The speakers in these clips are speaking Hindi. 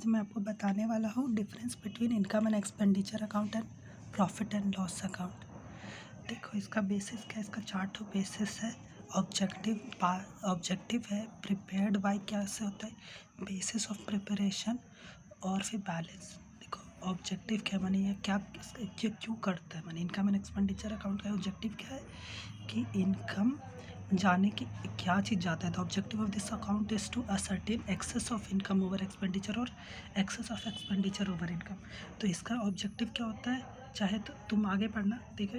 आज मैं आपको बताने वाला हूँ difference between income and expenditure account and profit and loss account. देखो इसका बेसिस क्या है, इसका चार्ट बेसिस है, ऑब्जेक्टिव है, प्रिपेयर्ड बाय क्या से होता है, बेसिस ऑफ प्रिपरेशन और फिर बैलेंस। देखो ऑब्जेक्टिव क्या मानी है, क्या ये क्यों करता है, मानी इनकम एंड एक्सपेंडिचर अकाउंट का ऑब्जेक्टिव क्या है कि इनकम जाने की क्या चीज़ जाता है। The objective of this account is to ascertain excess of income over expenditure और excess of expenditure over income. तो इसका ऑब्जेक्टिव क्या होता है, चाहे तो तुम आगे पढ़ना। देखो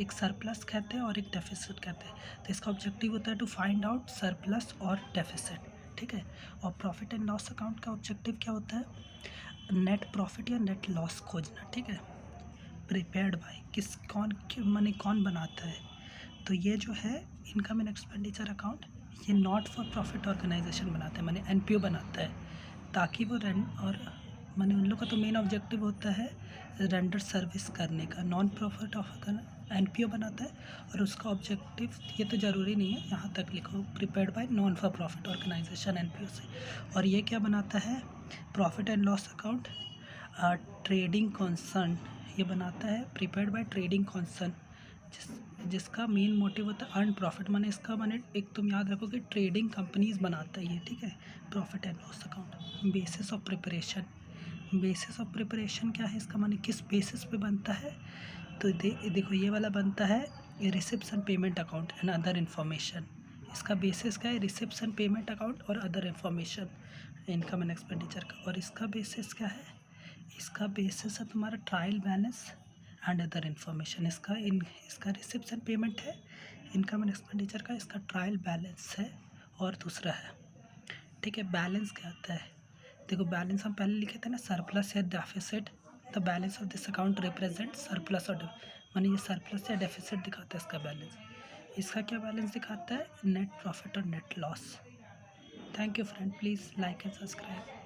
एक सरप्लस कहते हैं और एक डेफिसिट कहते हैं। तो इसका ऑब्जेक्टिव होता है टू फाइंड आउट सरप्लस और डेफिसिट, ठीक है। और प्रॉफिट एंड लॉस अकाउंट का ऑब्जेक्टिव क्या होता है, नेट प्रॉफिट या नेट लॉस खोजना, ठीक है। प्रिपेयर्ड बाय कौन बनाता है, तो ये जो है इनकम एंड एक्सपेंडिचर अकाउंट, ये नॉट फॉर प्रॉफिट ऑर्गेनाइजेशन बनाता है, माने एनपीओ बनाता है, ताकि वो और माने उन लोग का तो मेन ऑब्जेक्टिव होता है रेंडर सर्विस करने का। नॉन प्रॉफिट एनपीओ बनाता है और उसका ऑब्जेक्टिव ये तो ज़रूरी नहीं है, यहाँ तक लिखो prepared by non for profit organisation NPO से। और ये क्या बनाता है, profit and loss account trading concern ये बनाता है, प्रिपेयर्ड बाय ट्रेडिंग कॉन्सर्न, जिसका मेन मोटिव होता है अर्न प्रॉफिट। माने इसका माने एक तुम याद रखो कि ट्रेडिंग कंपनीज बनाता है ये, ठीक है। Profit and loss account basis of preparation, basis of preparation क्या है इसका, माने किस बेसिस पे बनता है। तो देखो ये वाला बनता है reception payment account and other information. इसका बेसिस क्या है, रिसिप्शन पेमेंट अकाउंट और other information income and expenditure का। और इसका बेसिस क्या है, इसका बेसिस है तुम्हारा trial balance and other information. इसका रिसिप्शन पेमेंट है इनकम एंड एक्सपेंडिचर का, इसका ट्रायल बैलेंस है और दूसरा है, ठीक है। बैलेंस क्या आता है, देखो बैलेंस हम पहले लिखे थे ना, सरप्लस या deficit. The balance of this account represent surplus और माने ये सरप्लस या डेफिसिट दिखाता है इसका बैलेंस। इसका क्या बैलेंस दिखाता है, नेट प्रॉफिट और net loss. Thank you friend, please like and subscribe.